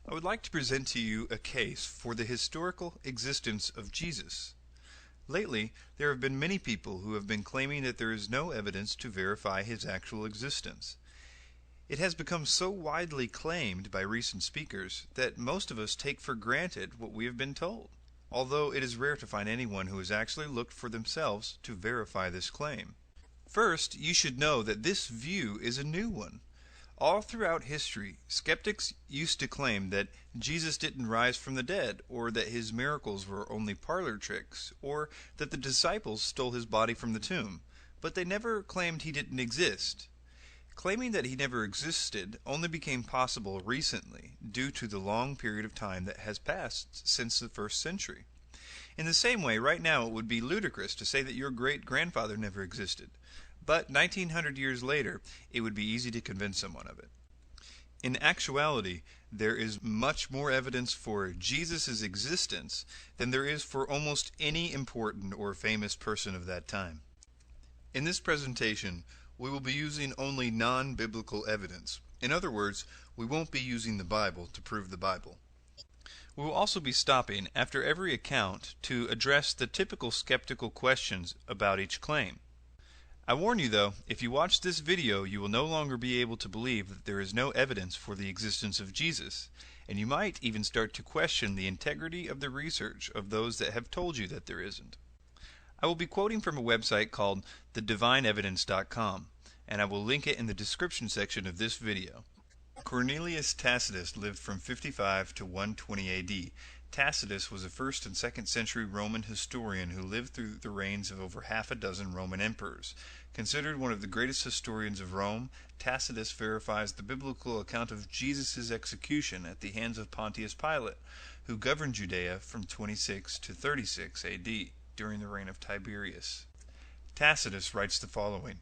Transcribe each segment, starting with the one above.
I would like to present to you a case for the historical existence of Jesus. Lately, there have been many people who have been claiming that there is no evidence to verify his actual existence. It has become so widely claimed by recent speakers that most of us take for granted what we have been told, although it is rare to find anyone who has actually looked for themselves to verify this claim. First, you should know that this view is a new one. All throughout history, skeptics used to claim that Jesus didn't rise from the dead, or that his miracles were only parlor tricks, or that the disciples stole his body from the tomb, but they never claimed he didn't exist. Claiming that he never existed only became possible recently due to the long period of time that has passed since the first century. In the same way, right now it would be ludicrous to say that your great-grandfather never existed. But 1900 years later, it would be easy to convince someone of it. In actuality, there is much more evidence for Jesus' existence than there is for almost any important or famous person of that time. In this presentation, we will be using only non-biblical evidence. In other words, we won't be using the Bible to prove the Bible. We will also be stopping after every account to address the typical skeptical questions about each claim. I warn you though, if you watch this video, you will no longer be able to believe that there is no evidence for the existence of Jesus, and you might even start to question the integrity of the research of those that have told you that there isn't. I will be quoting from a website called thedivineevidence.com, and I will link it in the description section of this video. Cornelius Tacitus lived from 55 to 120 AD. Tacitus was a 1st and 2nd century Roman historian who lived through the reigns of over half a dozen Roman emperors. Considered one of the greatest historians of Rome, Tacitus verifies the biblical account of Jesus' execution at the hands of Pontius Pilate, who governed Judea from 26 to 36 AD during the reign of Tiberius. Tacitus writes the following: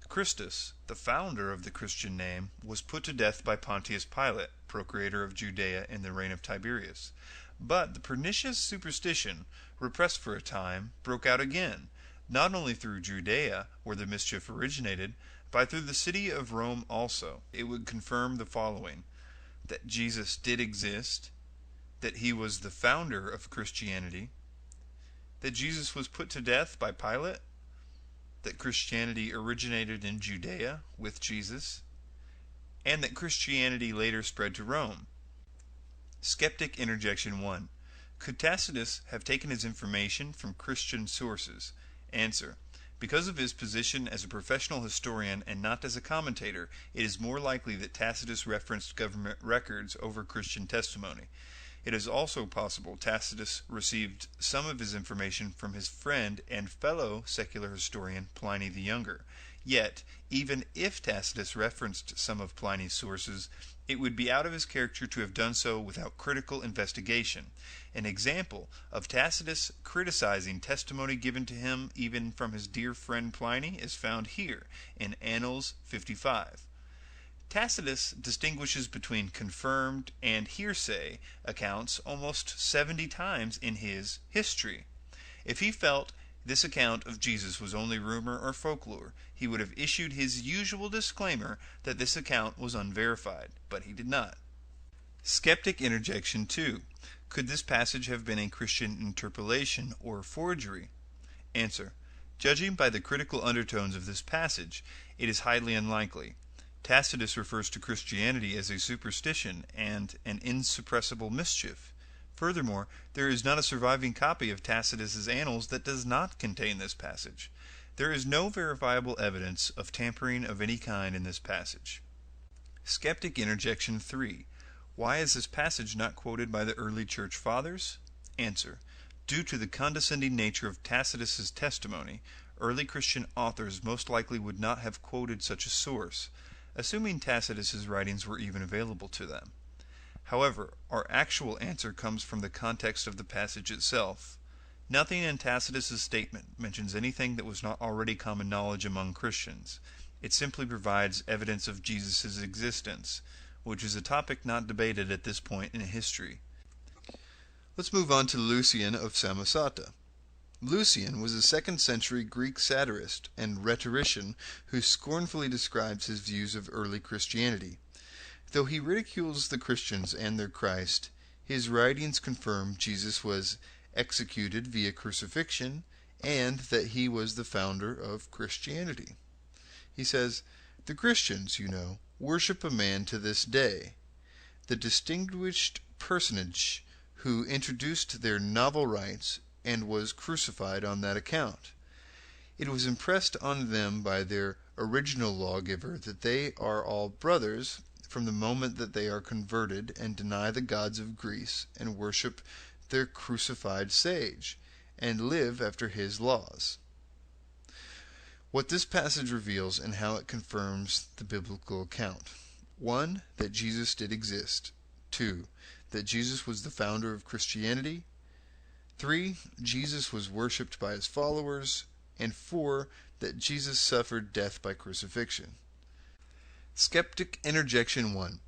Christus, the founder of the Christian name, was put to death by Pontius Pilate, procurator of Judea in the reign of Tiberius. But the pernicious superstition, repressed for a time, broke out again, not only through Judea, where the mischief originated, but through the city of Rome also. It would confirm the following: that Jesus did exist, that he was the founder of Christianity, that Jesus was put to death by Pilate, that Christianity originated in Judea with Jesus, and that Christianity later spread to Rome. Skeptic Interjection 1. Could Tacitus have taken his information from Christian sources? Answer. Because of his position as a professional historian and not as a commentator, it is more likely that Tacitus referenced government records over Christian testimony. It is also possible Tacitus received some of his information from his friend and fellow secular historian Pliny the Younger. Yet, even if Tacitus referenced some of Pliny's sources, it would be out of his character to have done so without critical investigation. An example of Tacitus criticizing testimony given to him even from his dear friend Pliny is found here in Annals 55. Tacitus distinguishes between confirmed and hearsay accounts almost 70 times in his History. If he felt this account of Jesus was only rumor or folklore, he would have issued his usual disclaimer that this account was unverified, but he did not. Skeptic Interjection 2. Could this passage have been a Christian interpolation or forgery? Answer. Judging by the critical undertones of this passage, it is highly unlikely. Tacitus refers to Christianity as a superstition and an insuppressible mischief. Furthermore, there is not a surviving copy of Tacitus's Annals that does not contain this passage. There is no verifiable evidence of tampering of any kind in this passage. Skeptic Interjection 3. Why is this passage not quoted by the early church fathers? Answer. Due to the condescending nature of Tacitus's testimony, early Christian authors most likely would not have quoted such a source, assuming Tacitus's writings were even available to them. However, our actual answer comes from the context of the passage itself. Nothing in Tacitus's statement mentions anything that was not already common knowledge among Christians. It simply provides evidence of Jesus' existence, which is a topic not debated at this point in history. Let's move on to Lucian of Samosata. Lucian was a 2nd century Greek satirist and rhetorician who scornfully describes his views of early Christianity. Though he ridicules the Christians and their Christ, his writings confirm Jesus was executed via crucifixion and that he was the founder of Christianity. He says, "The Christians, you know, worship a man to this day, the distinguished personage who introduced their novel rites and was crucified on that account. It was impressed on them by their original lawgiver that they are all brothers from the moment that they are converted and deny the gods of Greece and worship their crucified sage and live after his laws." What this passage reveals and how it confirms the biblical account: 1. That Jesus did exist. 2. That Jesus was the founder of Christianity. 3. Jesus was worshipped by his followers. And 4. That Jesus suffered death by crucifixion. Skeptic Interjection 1.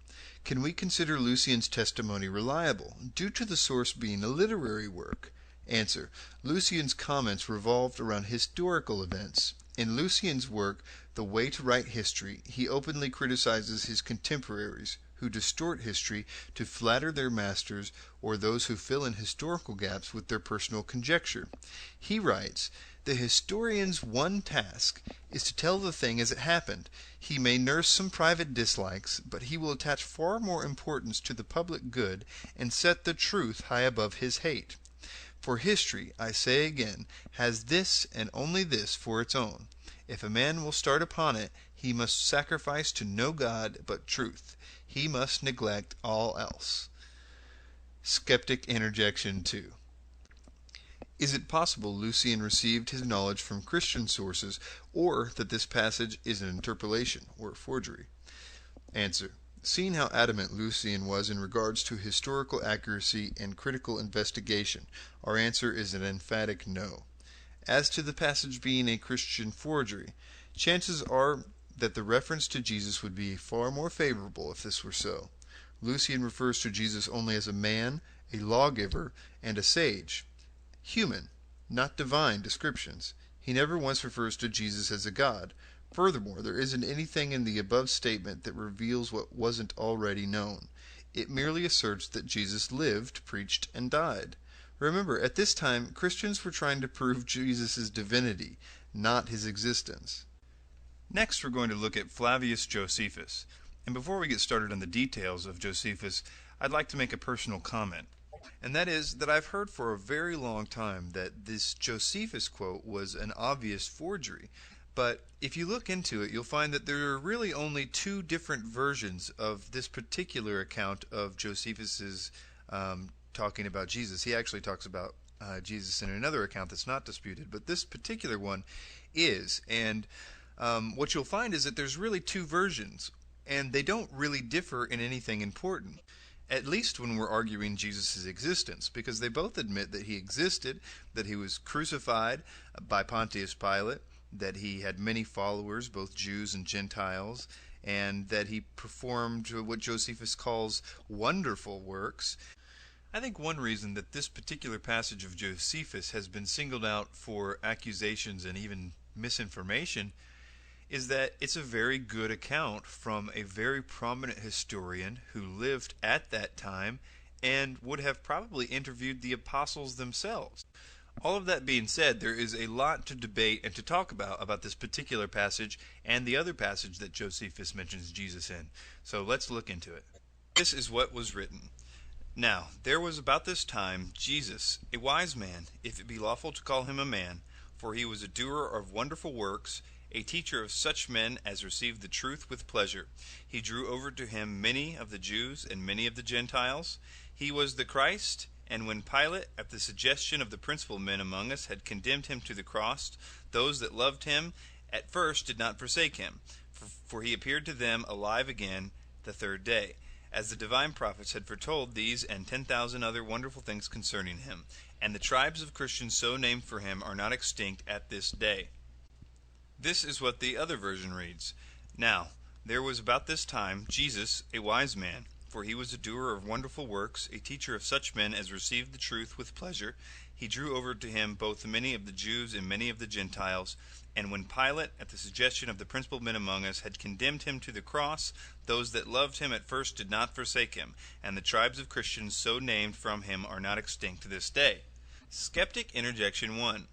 Can we consider Lucian's testimony reliable, due to the source being a literary work? Answer. Lucian's comments revolved around historical events. In Lucian's work, The Way to Write History, he openly criticizes his contemporaries, who distort history to flatter their masters or those who fill in historical gaps with their personal conjecture. He writes, "The historian's one task is to tell the thing as it happened. He may nurse some private dislikes, but he will attach far more importance to the public good and set the truth high above his hate. For history, I say again, has this and only this for its own. If a man will start upon it, he must sacrifice to no god but truth. He must neglect all else." Skeptic Interjection 2. Is it possible Lucian received his knowledge from Christian sources, or that this passage is an interpolation or forgery? Answer. Seeing how adamant Lucian was in regards to historical accuracy and critical investigation, our answer is an emphatic no. As to the passage being a Christian forgery, chances are that the reference to Jesus would be far more favorable if this were so. Lucian refers to Jesus only as a man, a lawgiver, and a sage. Human, not divine descriptions. He never once refers to Jesus as a god. Furthermore, there isn't anything in the above statement that reveals what wasn't already known. It merely asserts that Jesus lived, preached, and died. Remember, at this time, Christians were trying to prove Jesus' divinity, not his existence. Next, we're going to look at Flavius Josephus. And before we get started on the details of Josephus, I'd like to make a personal comment. And that is that I've heard for a very long time that this Josephus quote was an obvious forgery. But if you look into it, you'll find that there are really only two different versions of this particular account of Josephus's talking about Jesus. He actually talks about Jesus in another account that's not disputed, but this particular one is. And what you'll find is that there's really two versions, and they don't really differ in anything important. At least when we're arguing Jesus' existence, because they both admit that he existed, that he was crucified by Pontius Pilate, that he had many followers, both Jews and Gentiles, and that he performed what Josephus calls wonderful works. I think one reason that this particular passage of Josephus has been singled out for accusations and even misinformation is that it's a very good account from a very prominent historian who lived at that time and would have probably interviewed the apostles themselves. All of that being said, there is a lot to debate and to talk about this particular passage and the other passage that Josephus mentions Jesus in. So let's look into it. This is what was written. Now, there was about this time Jesus, a wise man, if it be lawful to call him a man, for he was a doer of wonderful works, a teacher of such men as received the truth with pleasure. He drew over to him many of the Jews and many of the Gentiles. He was the Christ, and when Pilate, at the suggestion of the principal men among us, had condemned him to the cross, those that loved him at first did not forsake him, for he appeared to them alive again the third day, as the divine prophets had foretold these and 10,000 other wonderful things concerning him. And the tribes of Christians so named for him are not extinct at this day. This is what the other version reads. Now, there was about this time Jesus, a wise man, for he was a doer of wonderful works, a teacher of such men as received the truth with pleasure. he drew over to him both many of the Jews and many of the Gentiles. And when Pilate, at the suggestion of the principal men among us, had condemned him to the cross, those that loved him at first did not forsake him, and the tribes of Christians so named from him are not extinct to this day. Skeptic Interjection 1.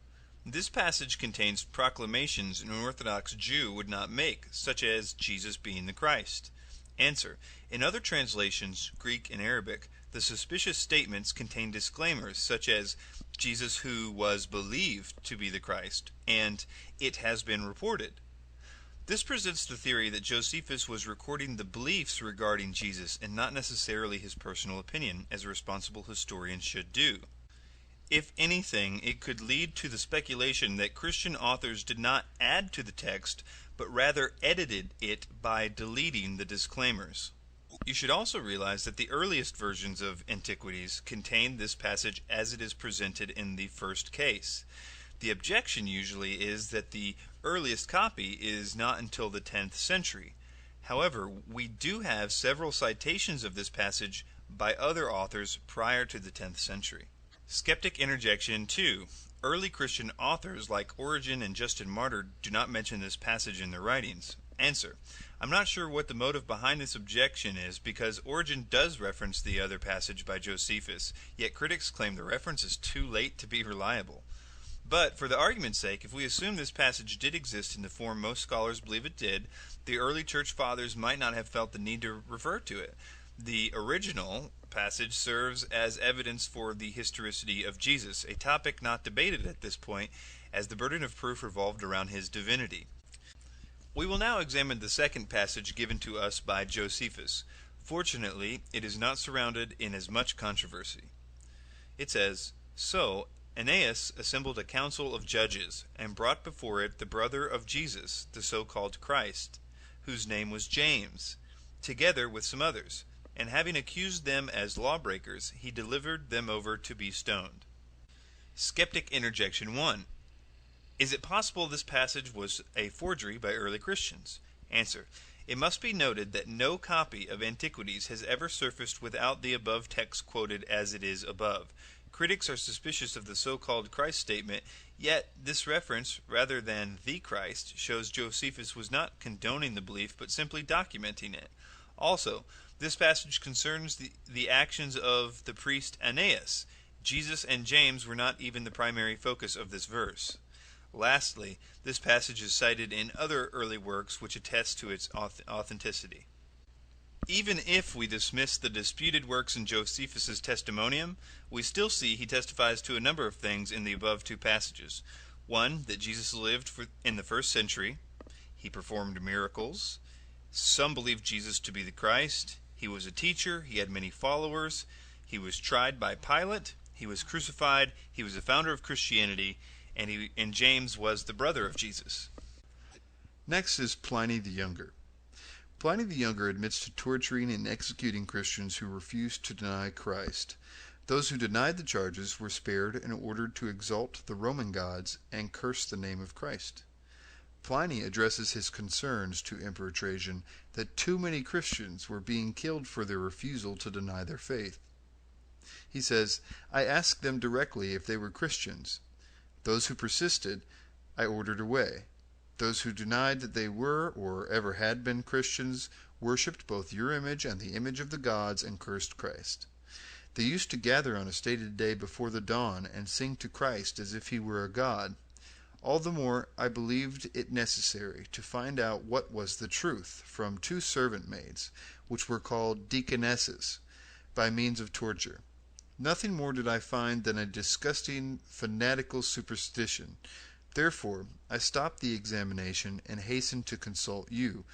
This passage contains proclamations an Orthodox Jew would not make, such as Jesus being the Christ. Answer. In other translations, Greek and Arabic, the suspicious statements contain disclaimers such as Jesus who was believed to be the Christ, and it has been reported. This presents the theory that Josephus was recording the beliefs regarding Jesus and not necessarily his personal opinion, as a responsible historian should do. If anything, it could lead to the speculation that Christian authors did not add to the text, but rather edited it by deleting the disclaimers. You should also realize that the earliest versions of Antiquities contain this passage as it is presented in the first case. The objection usually is that the earliest copy is not until the 10th century. However, we do have several citations of this passage by other authors prior to the 10th century. Skeptic Interjection 2. Early Christian authors like Origen and Justin Martyr do not mention this passage in their writings. Answer. I'm not sure what the motive behind this objection is, because Origen does reference the other passage by Josephus, yet critics claim the reference is too late to be reliable. But, for the argument's sake, if we assume this passage did exist in the form most scholars believe it did, the early church fathers might not have felt the need to refer to it. The original passage serves as evidence for the historicity of Jesus, a topic not debated at this point, as the burden of proof revolved around his divinity. We will now examine the second passage given to us by Josephus. Fortunately, it is not surrounded in as much controversy. It says, So Aeneas assembled a council of judges, and brought before it the brother of Jesus, the so-called Christ, whose name was James, together with some others. And having accused them as lawbreakers, he delivered them over to be stoned. Skeptic Interjection 1. Is it possible this passage was a forgery by early Christians? Answer. It must be noted that no copy of Antiquities has ever surfaced without the above text quoted as it is above. Critics are suspicious of the so-called Christ statement, yet this reference, rather than the Christ, shows Josephus was not condoning the belief but simply documenting it. Also, this passage concerns the actions of the priest Aeneas. Jesus and James were not even the primary focus of this verse. Lastly, this passage is cited in other early works which attest to its authenticity. Even if we dismiss the disputed works in Josephus's testimonium, we still see he testifies to a number of things in the above two passages. 1. That Jesus lived in the first century. He performed miracles. Some believed Jesus to be the Christ. He was a teacher. He had many followers. He was tried by Pilate. He was crucified. He was the founder of Christianity. And James was the brother of Jesus. Next is Pliny the Younger. Pliny the Younger admits to torturing and executing Christians who refused to deny Christ. Those who denied the charges were spared and ordered to exalt the Roman gods and curse the name of Christ. Pliny addresses his concerns to Emperor Trajan that too many Christians were being killed for their refusal to deny their faith. He says, I asked them directly if they were Christians. Those who persisted, I ordered away. Those who denied that they were or ever had been Christians worshipped both your image and the image of the gods and cursed Christ. They used to gather on a stated day before the dawn and sing to Christ as if he were a god. All the more I believed it necessary to find out what was the truth from 2 servant maids, which were called deaconesses, by means of torture. Nothing more did I find than a disgusting fanatical superstition. Therefore I stopped the examination and hastened to consult you,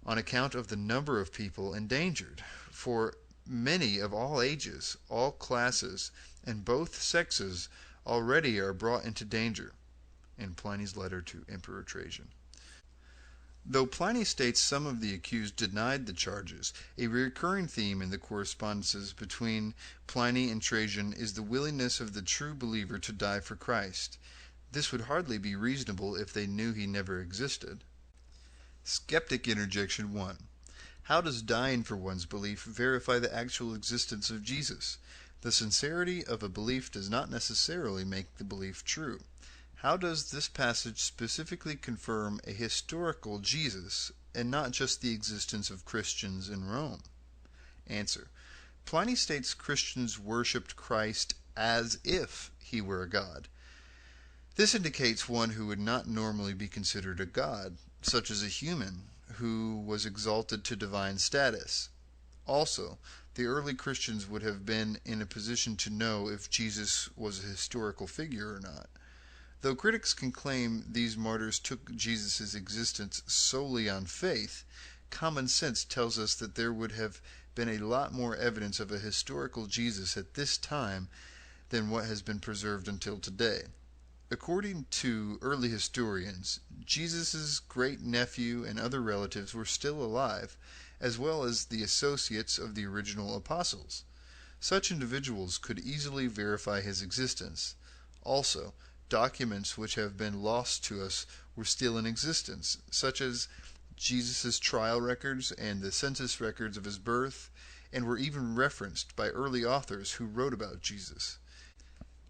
on account of the number of people endangered, for many of all ages, all classes, and both sexes already are brought into danger. In Pliny's letter to Emperor Trajan. Though Pliny states some of the accused denied the charges, a recurring theme in the correspondences between Pliny and Trajan is the willingness of the true believer to die for Christ. This would hardly be reasonable if they knew he never existed. Skeptic Interjection 1. How does dying for one's belief verify the actual existence of Jesus? The sincerity of a belief does not necessarily make the belief true. How does this passage specifically confirm a historical Jesus and not just the existence of Christians in Rome? Answer. Pliny states Christians worshipped Christ as if he were a god. This indicates one who would not normally be considered a god, such as a human who was exalted to divine status. Also, the early Christians would have been in a position to know if Jesus was a historical figure or not. Though critics can claim these martyrs took Jesus' existence solely on faith, common sense tells us that there would have been a lot more evidence of a historical Jesus at this time than what has been preserved until today. According to early historians, Jesus' great-nephew and other relatives were still alive, as well as the associates of the original apostles. Such individuals could easily verify his existence. Also, documents which have been lost to us were still in existence, such as Jesus' trial records and the census records of his birth, and were even referenced by early authors who wrote about Jesus.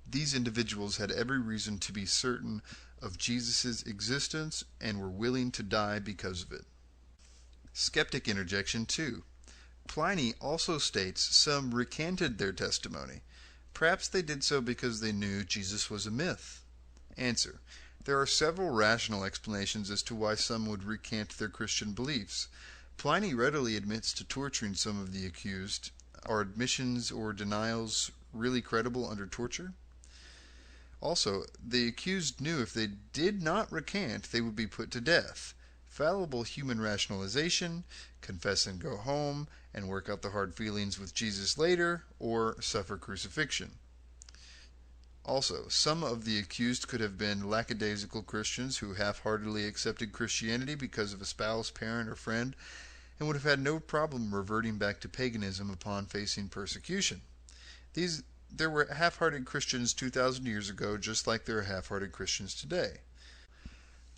These individuals had every reason to be certain of Jesus' existence and were willing to die because of it. Skeptic interjection 2. Pliny also states some recanted their testimony. Perhaps they did so because they knew Jesus was a myth. Answer. There are several rational explanations as to why some would recant their Christian beliefs. Pliny readily admits to torturing some of the accused. Are admissions or denials really credible under torture? Also, the accused knew if they did not recant, they would be put to death. Fallible human rationalization, confess and go home, and work out the hard feelings with Jesus later, or suffer crucifixion. Also, some of the accused could have been lackadaisical Christians who half-heartedly accepted Christianity because of a spouse, parent, or friend, and would have had no problem reverting back to paganism upon facing persecution. There were half-hearted Christians 2,000 years ago, just like there are half-hearted Christians today.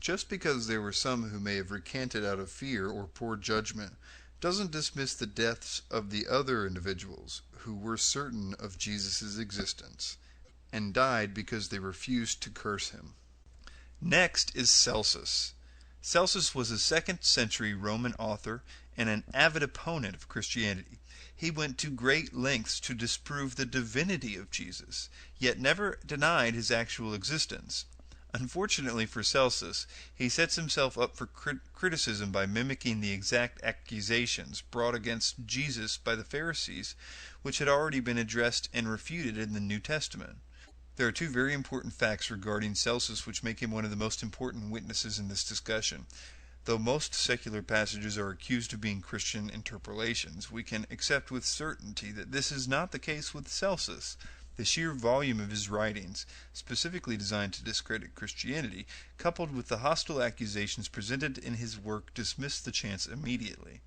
Just because there were some who may have recanted out of fear or poor judgment doesn't dismiss the deaths of the other individuals who were certain of Jesus' existence and died because they refused to curse him. Next is Celsus. Celsus was a 2nd century Roman author and an avid opponent of Christianity. He went to great lengths to disprove the divinity of Jesus, yet never denied his actual existence. Unfortunately for Celsus, he sets himself up for criticism by mimicking the exact accusations brought against Jesus by the Pharisees, which had already been addressed and refuted in the New Testament. There are two very important facts regarding Celsus which make him one of the most important witnesses in this discussion. Though most secular passages are accused of being Christian interpolations, we can accept with certainty that this is not the case with Celsus. The sheer volume of his writings, specifically designed to discredit Christianity, coupled with the hostile accusations presented in his work, dismiss the chance immediately.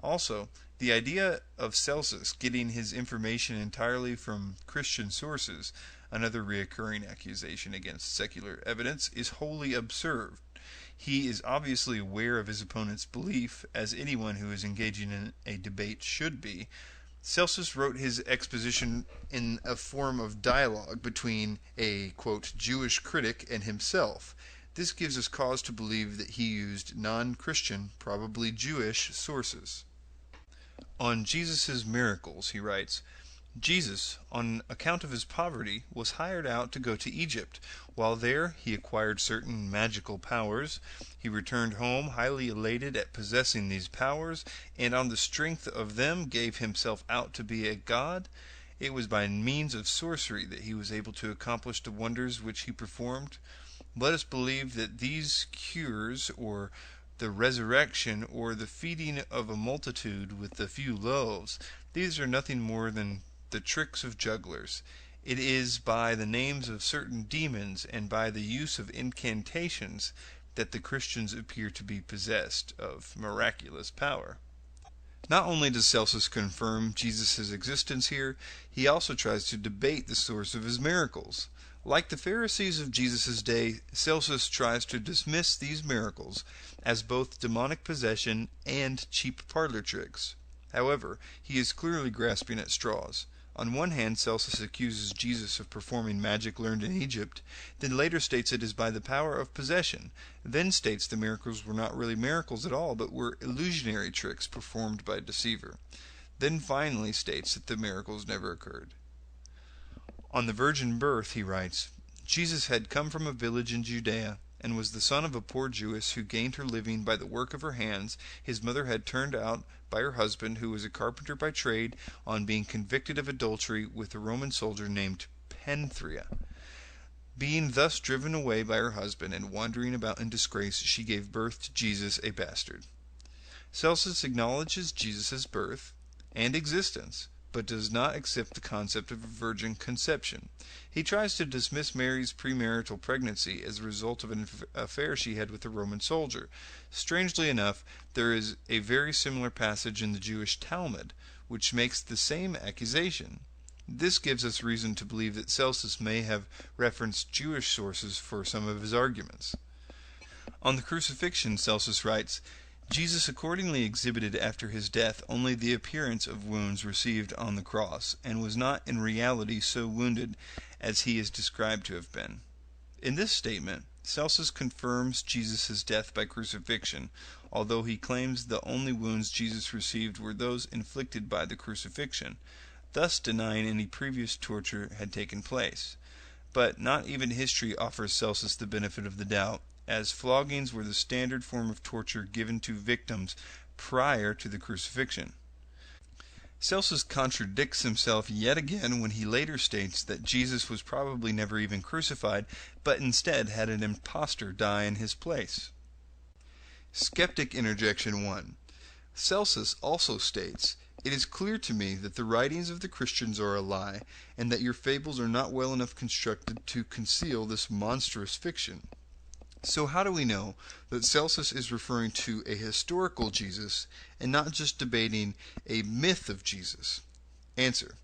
Also, the idea of Celsus getting his information entirely from Christian sources, another recurring accusation against secular evidence, is wholly absurd. He is obviously aware of his opponent's belief, as anyone who is engaging in a debate should be. Celsus wrote his exposition in a form of dialogue between a, quote, Jewish critic and himself. This gives us cause to believe that he used non-Christian, probably Jewish, sources. On Jesus' miracles, he writes, Jesus, on account of his poverty, was hired out to go to Egypt. While there, he acquired certain magical powers. He returned home highly elated at possessing these powers, and on the strength of them gave himself out to be a god. It was by means of sorcery that he was able to accomplish the wonders which he performed. Let us believe that these cures, or the resurrection, or the feeding of a multitude with a few loaves, these are nothing more than the tricks of jugglers. It is by the names of certain demons and by the use of incantations that the Christians appear to be possessed of miraculous power. Not only does Celsus confirm Jesus' existence here, he also tries to debate the source of his miracles. Like the Pharisees of Jesus' day, Celsus tries to dismiss these miracles as both demonic possession and cheap parlor tricks. However, he is clearly grasping at straws. On one hand, Celsus accuses Jesus of performing magic learned in Egypt, then later states it is by the power of possession, then states the miracles were not really miracles at all, but were illusionary tricks performed by a deceiver, then finally states that the miracles never occurred. On the virgin birth, he writes, Jesus had come from a village in Judea, and was the son of a poor Jewess who gained her living by the work of her hands. His mother had turned out by her husband, who was a carpenter by trade, on being convicted of adultery with a Roman soldier named Penthria. Being thus driven away by her husband and wandering about in disgrace, she gave birth to Jesus, a bastard. Celsus acknowledges Jesus' birth and existence, but does not accept the concept of a virgin conception. He tries to dismiss Mary's premarital pregnancy as a result of an affair she had with a Roman soldier. Strangely enough, there is a very similar passage in the Jewish Talmud, which makes the same accusation. This gives us reason to believe that Celsus may have referenced Jewish sources for some of his arguments. On the crucifixion, Celsus writes, Jesus accordingly exhibited after his death only the appearance of wounds received on the cross, and was not in reality so wounded as he is described to have been. In this statement, Celsus confirms Jesus' death by crucifixion, although he claims the only wounds Jesus received were those inflicted by the crucifixion, thus denying any previous torture had taken place. But not even history offers Celsus the benefit of the doubt, as floggings were the standard form of torture given to victims prior to the crucifixion. Celsus contradicts himself yet again when he later states that Jesus was probably never even crucified, but instead had an impostor die in his place. Skeptic Interjection 1. Celsus also states, "It is clear to me that the writings of the Christians are a lie, and that your fables are not well enough constructed to conceal this monstrous fiction." So how do we know that Celsus is referring to a historical Jesus and not just debating a myth of Jesus? Answer.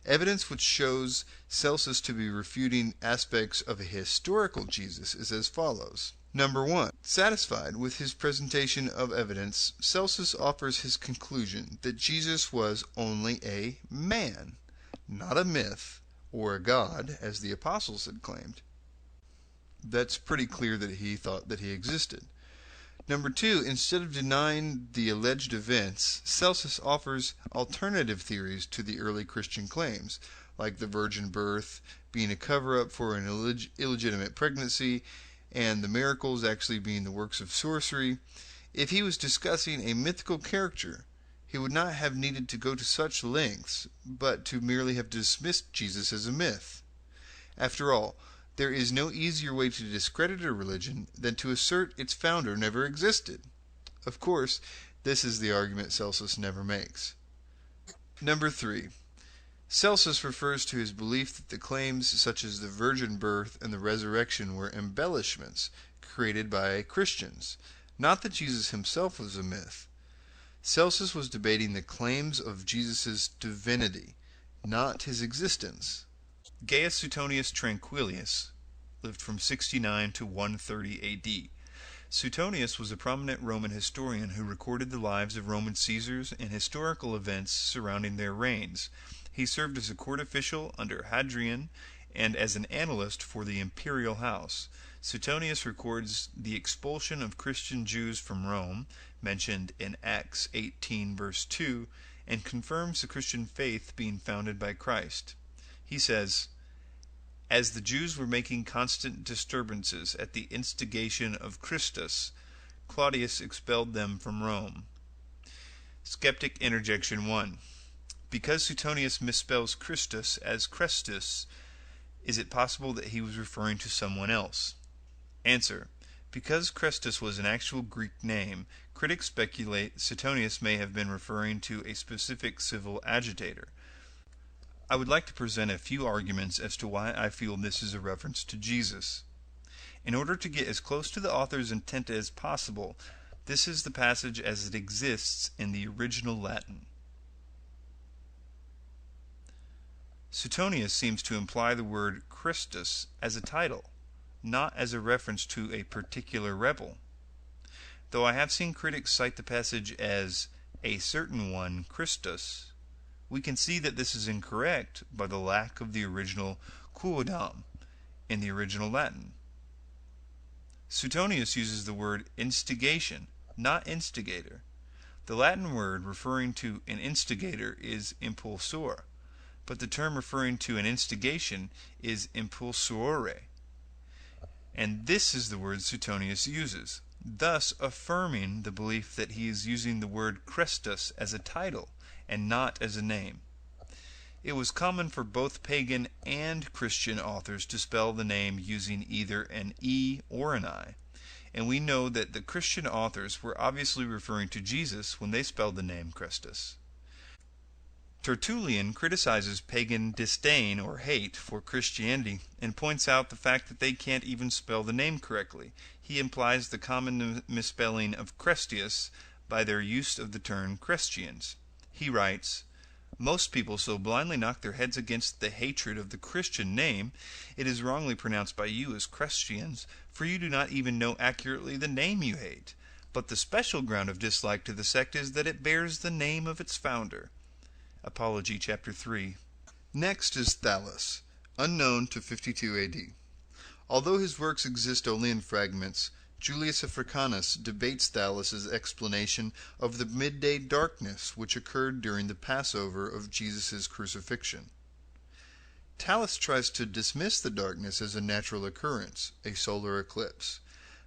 Evidence which shows Celsus to be refuting aspects of a historical Jesus is as follows. Number 1. Satisfied with his presentation of evidence, Celsus offers his conclusion that Jesus was only a man, not a myth or a god, as the apostles had claimed. That's pretty clear that he thought that he existed. Number 2, instead of denying the alleged events, Celsus offers alternative theories to the early Christian claims, like the virgin birth being a cover-up for an illegitimate pregnancy, and the miracles actually being the works of sorcery. If he was discussing a mythical character, he would not have needed to go to such lengths, but to merely have dismissed Jesus as a myth. After all, there is no easier way to discredit a religion than to assert its founder never existed. Of course, this is the argument Celsus never makes. Number 3. Celsus refers to his belief that the claims such as the virgin birth and the resurrection were embellishments created by Christians, not that Jesus himself was a myth. Celsus was debating the claims of Jesus' divinity, not his existence. Gaius Suetonius Tranquillus lived from 69 to 130 A.D. Suetonius was a prominent Roman historian who recorded the lives of Roman Caesars and historical events surrounding their reigns. He served as a court official under Hadrian and as an analyst for the imperial house. Suetonius records the expulsion of Christian Jews from Rome, mentioned in Acts 18 verse 2, and confirms the Christian faith being founded by Christ. He says, "As the Jews were making constant disturbances at the instigation of Christus, Claudius expelled them from Rome." Skeptic Interjection 1. Because Suetonius misspells Christus as Chrestus, is it possible that he was referring to someone else? Answer. Because Chrestus was an actual Greek name, critics speculate Suetonius may have been referring to a specific civil agitator. I would like to present a few arguments as to why I feel this is a reference to Jesus. In order to get as close to the author's intent as possible, this is the passage as it exists in the original Latin. Suetonius seems to imply the word Christus as a title, not as a reference to a particular rebel. Though I have seen critics cite the passage as a certain one, Christus, We can see that this is incorrect by the lack of the original quodam in the original Latin. Suetonius uses the word instigation, not instigator. The Latin word referring to an instigator is impulsor, but the term referring to an instigation is impulsore. And this is the word Suetonius uses, thus affirming the belief that he is using the word Christus as a title and not as a name. It was common for both pagan and Christian authors to spell the name using either an E or an I, and we know that the Christian authors were obviously referring to Jesus when they spelled the name Christus. Tertullian criticizes pagan disdain or hate for Christianity and points out the fact that they can't even spell the name correctly. He implies the common misspelling of Crestius by their use of the term Christians. He writes, "Most people so blindly knock their heads against the hatred of the Christian name, it is wrongly pronounced by you as Christians, for you do not even know accurately the name you hate. But the special ground of dislike to the sect is that it bears the name of its founder." Apology, chapter 3. Next is Thallus, unknown to 52 AD. Although his works exist only in fragments, Julius Africanus debates Thallus' explanation of the midday darkness which occurred during the Passover of Jesus' crucifixion. Thallus tries to dismiss the darkness as a natural occurrence, a solar eclipse.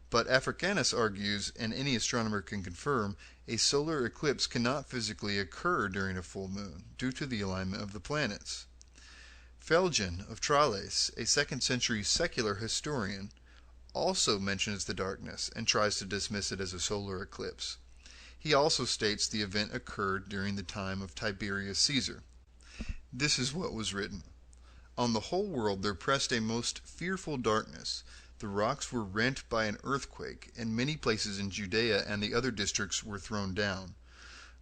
But Africanus argues, and any astronomer can confirm, a solar eclipse cannot physically occur during a full moon, due to the alignment of the planets. Phlegon of Tralles, a 2nd century secular historian, also mentions the darkness and tries to dismiss it as a solar eclipse. He also states the event occurred during the time of Tiberius Caesar. This is what was written. On the whole world there pressed a most fearful darkness. The rocks were rent by an earthquake, and many places in Judea and the other districts were thrown down.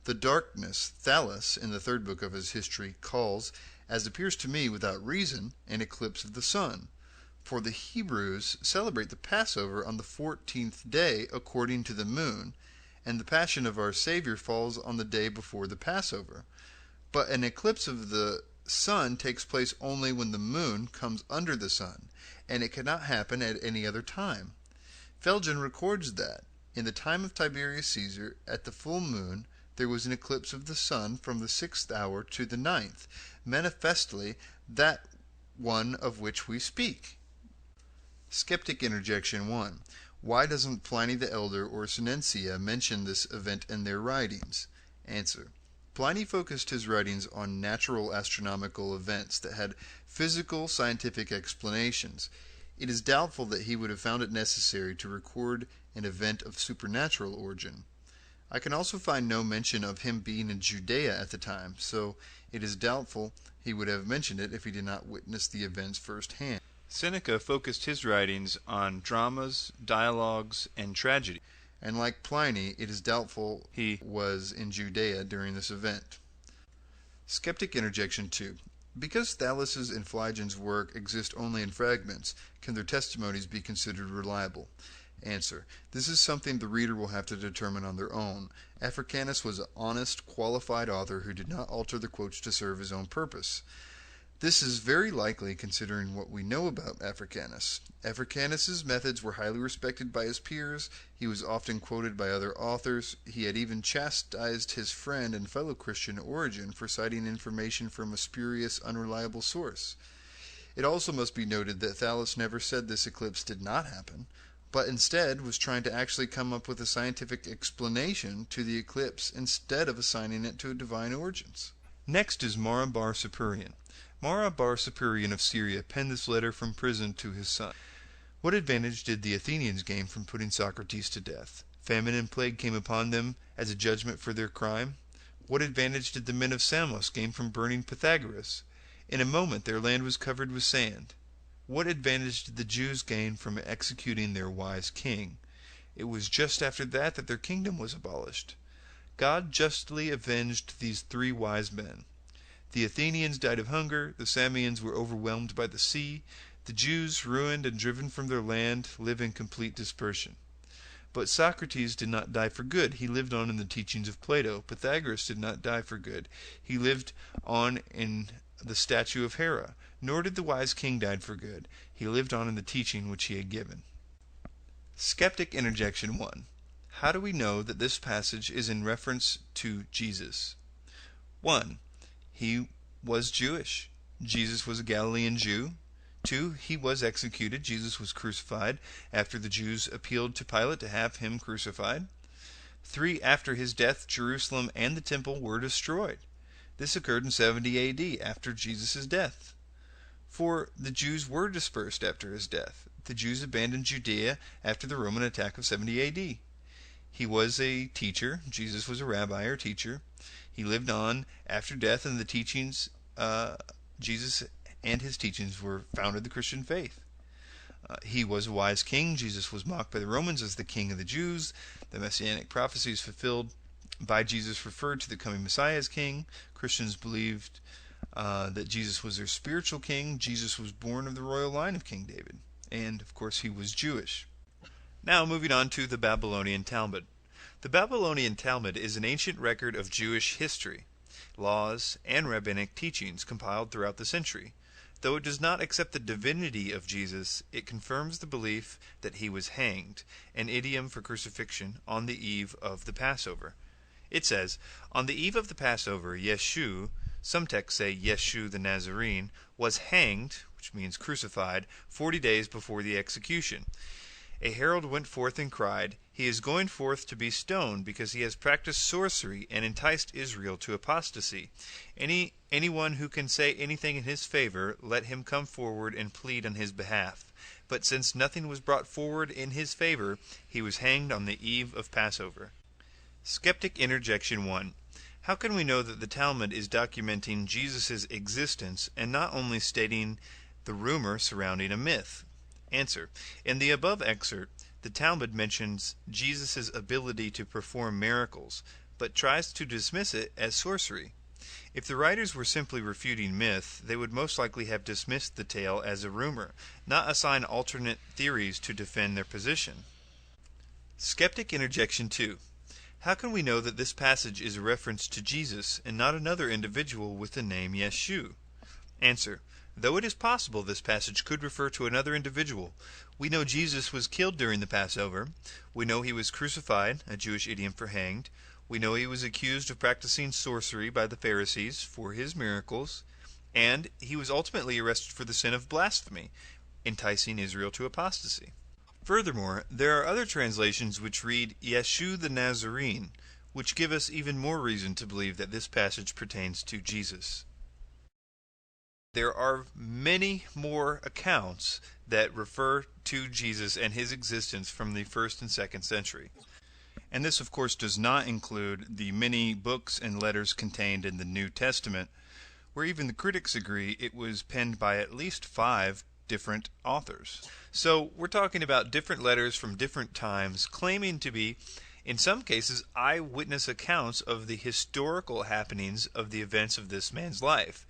The darkness Thallus, in the 3rd book of his history, calls, as appears to me without reason, an eclipse of the sun. For the Hebrews celebrate the Passover on the 14th day according to the moon, and the Passion of our Savior falls on the day before the Passover. But an eclipse of the sun takes place only when the moon comes under the sun, and it cannot happen at any other time. Phlegon records that, in the time of Tiberius Caesar, at the full moon, there was an eclipse of the sun from the 6th hour to the 9th, manifestly that one of which we speak. Skeptic Interjection 1. Why doesn't Pliny the Elder or Senencia mention this event in their writings? Answer. Pliny focused his writings on natural astronomical events that had physical scientific explanations. It is doubtful that he would have found it necessary to record an event of supernatural origin. I can also find no mention of him being in Judea at the time, so it is doubtful he would have mentioned it if he did not witness the events firsthand. Seneca focused his writings on dramas, dialogues, and tragedy. And like Pliny, it is doubtful he was in Judea during this event. Skeptic Interjection 2. Because Thallus' and Phlegon's work exist only in fragments, can their testimonies be considered reliable? Answer. This is something the reader will have to determine on their own. Africanus was an honest, qualified author who did not alter the quotes to serve his own purpose. This is very likely considering what we know about Africanus. Africanus's methods were highly respected by his peers. He was often quoted by other authors. He had even chastised his friend and fellow Christian Origen for citing information from a spurious, unreliable source. It also must be noted that Thallus never said this eclipse did not happen, but instead was trying to actually come up with a scientific explanation to the eclipse instead of assigning it to divine origins. Next is Mara bar Superior. Mara bar Superior of Syria penned this letter from prison to his son. What advantage did the Athenians gain from putting Socrates to death? Famine and plague came upon them as a judgment for their crime. What advantage did the men of Samos gain from burning Pythagoras? In a moment their land was covered with sand. What advantage did the Jews gain from executing their wise king? It was just after that that their kingdom was abolished. God justly avenged these 3 wise men. The Athenians died of hunger, the Samians were overwhelmed by the sea, the Jews, ruined and driven from their land, live in complete dispersion. But Socrates did not die for good. He lived on in the teachings of Plato. Pythagoras did not die for good. He lived on in the statue of Hera. Nor did the wise king die for good. He lived on in the teaching which he had given. Skeptic interjection 1. How do we know that this passage is in reference to Jesus? 1. He was Jewish. Jesus was a Galilean Jew. 2. He was executed. Jesus was crucified after the Jews appealed to Pilate to have him crucified. 3. After his death, Jerusalem and the temple were destroyed. This occurred in 70 A.D., after Jesus' death. 4. The Jews were dispersed after his death. The Jews abandoned Judea after the Roman attack of 70 A.D. He was a teacher. Jesus was a rabbi or teacher. He lived on after death, and the teachings, Jesus and his teachings were founded the Christian faith. He was a wise king. Jesus was mocked by the Romans as the king of the Jews. The messianic prophecies fulfilled by Jesus referred to the coming Messiah as king. Christians believed that Jesus was their spiritual king. Jesus was born of the royal line of King David. And, of course, he was Jewish. Now, moving on to the Babylonian Talmud. The Babylonian Talmud is an ancient record of Jewish history, laws, and rabbinic teachings compiled throughout the century. Though it does not accept the divinity of Jesus, it confirms the belief that he was hanged, an idiom for crucifixion, on the eve of the Passover. It says, on the eve of the Passover, Yeshu, some texts say Yeshu the Nazarene, was hanged, which means crucified, 40 days before the execution. A herald went forth and cried, he is going forth to be stoned, because he has practiced sorcery and enticed Israel to apostasy. Anyone who can say anything in his favor, let him come forward and plead on his behalf. But since nothing was brought forward in his favor, he was hanged on the eve of Passover. Skeptic interjection 1. How can we know that the Talmud is documenting Jesus' existence and not only stating the rumor surrounding a myth? Answer. In the above excerpt, the Talmud mentions Jesus' ability to perform miracles, but tries to dismiss it as sorcery. If the writers were simply refuting myth, they would most likely have dismissed the tale as a rumor, not assign alternate theories to defend their position. Skeptic interjection 2. How can we know that this passage is a reference to Jesus and not another individual with the name Yeshu? Answer. Though it is possible this passage could refer to another individual, we know Jesus was killed during the Passover. We know he was crucified, a Jewish idiom for hanged. We know he was accused of practicing sorcery by the Pharisees for his miracles. And he was ultimately arrested for the sin of blasphemy, enticing Israel to apostasy. Furthermore, there are other translations which read Yeshu the Nazarene, which give us even more reason to believe that this passage pertains to Jesus. There are many more accounts that refer to Jesus and his existence from the 1st and 2nd century. And this, of course, does not include the many books and letters contained in the New Testament, where even the critics agree it was penned by at least 5 different authors. So we're talking about different letters from different times, claiming to be, in some cases, eyewitness accounts of the historical happenings of the events of this man's life.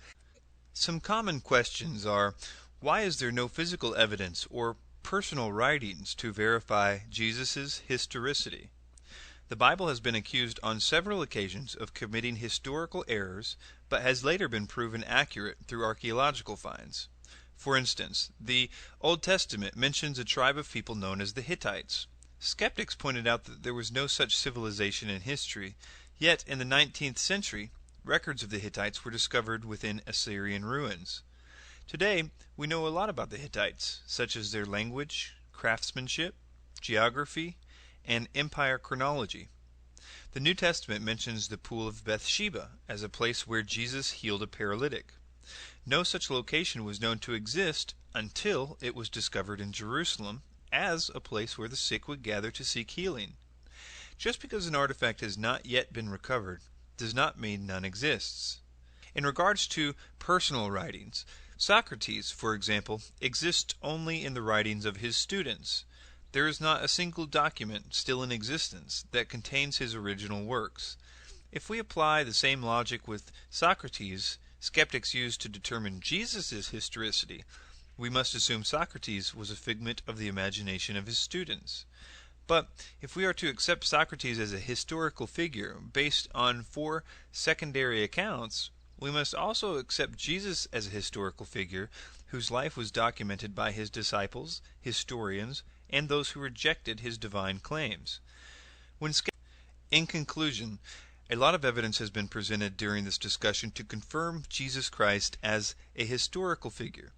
Some common questions are, why is there no physical evidence or personal writings to verify Jesus' historicity? The Bible has been accused on several occasions of committing historical errors, but has later been proven accurate through archaeological finds. For instance, the Old Testament mentions a tribe of people known as the Hittites. Skeptics pointed out that there was no such civilization in history, yet in the 19th century, records of the Hittites were discovered within Assyrian ruins. Today, we know a lot about the Hittites, such as their language, craftsmanship, geography, and empire chronology. The New Testament mentions the pool of Bathsheba as a place where Jesus healed a paralytic. No such location was known to exist until it was discovered in Jerusalem as a place where the sick would gather to seek healing. Just because an artifact has not yet been recovered does not mean none exists. In regards to personal writings, Socrates, for example, exists only in the writings of his students. There is not a single document still in existence that contains his original works. If we apply the same logic with Socrates, skeptics use to determine Jesus' historicity, we must assume Socrates was a figment of the imagination of his students. But if we are to accept Socrates as a historical figure based on 4 secondary accounts, we must also accept Jesus as a historical figure whose life was documented by his disciples, historians, and those who rejected his divine claims. In conclusion, a lot of evidence has been presented during this discussion to confirm Jesus Christ as a historical figure.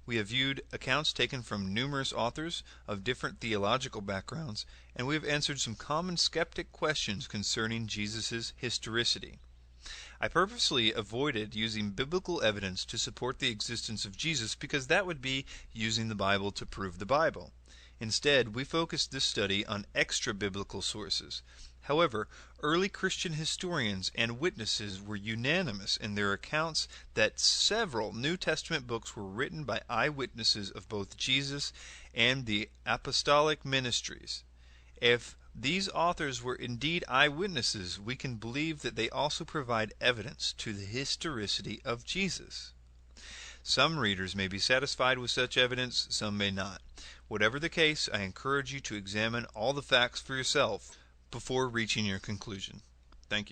We have viewed accounts taken from numerous authors of different theological backgrounds, and we have answered some common skeptic questions concerning Jesus' historicity. I purposely avoided using biblical evidence to support the existence of Jesus because that would be using the Bible to prove the Bible. Instead, we focused this study on extra-biblical sources. However, early Christian historians and witnesses were unanimous in their accounts that several New Testament books were written by eyewitnesses of both Jesus and the apostolic ministries. If these authors were indeed eyewitnesses, we can believe that they also provide evidence to the historicity of Jesus. Some readers may be satisfied with such evidence, some may not. Whatever the case, I encourage you to examine all the facts for yourself before reaching your conclusion. Thank you.